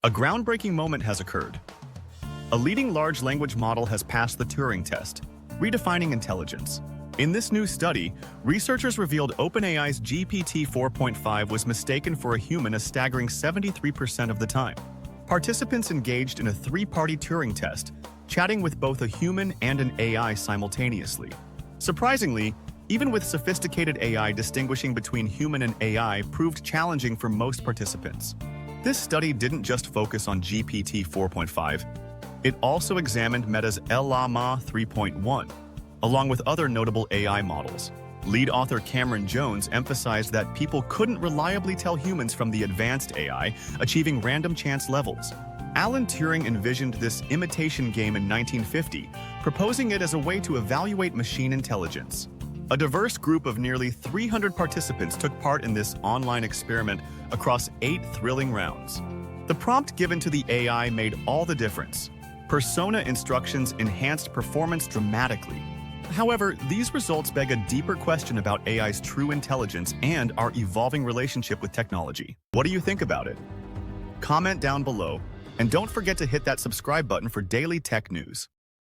A groundbreaking moment has occurred. A leading large language model has passed the Turing Test, redefining intelligence. In this new study, researchers revealed OpenAI's GPT 4.5 was mistaken for a human a staggering 73% of the time. Participants engaged in a three-party Turing test, chatting with both a human and an AI simultaneously. Surprisingly, even with sophisticated AI, distinguishing between human and AI proved challenging for most participants. This study didn't just focus on GPT 4.5, it also examined Meta's Llama 3.1, along with other notable AI models. Lead author Cameron Jones emphasized that people couldn't reliably tell humans from the advanced AI, achieving random chance levels. Alan Turing envisioned this imitation game in 1950, proposing it as a way to evaluate machine intelligence. A diverse group of nearly 300 participants took part in this online experiment across 8 thrilling rounds. The prompt given to the AI made all the difference. Persona instructions enhanced performance dramatically. However, these results beg a deeper question about AI's true intelligence and our evolving relationship with technology. What do you think about it? Comment down below, and don't forget to hit that subscribe button for daily tech news.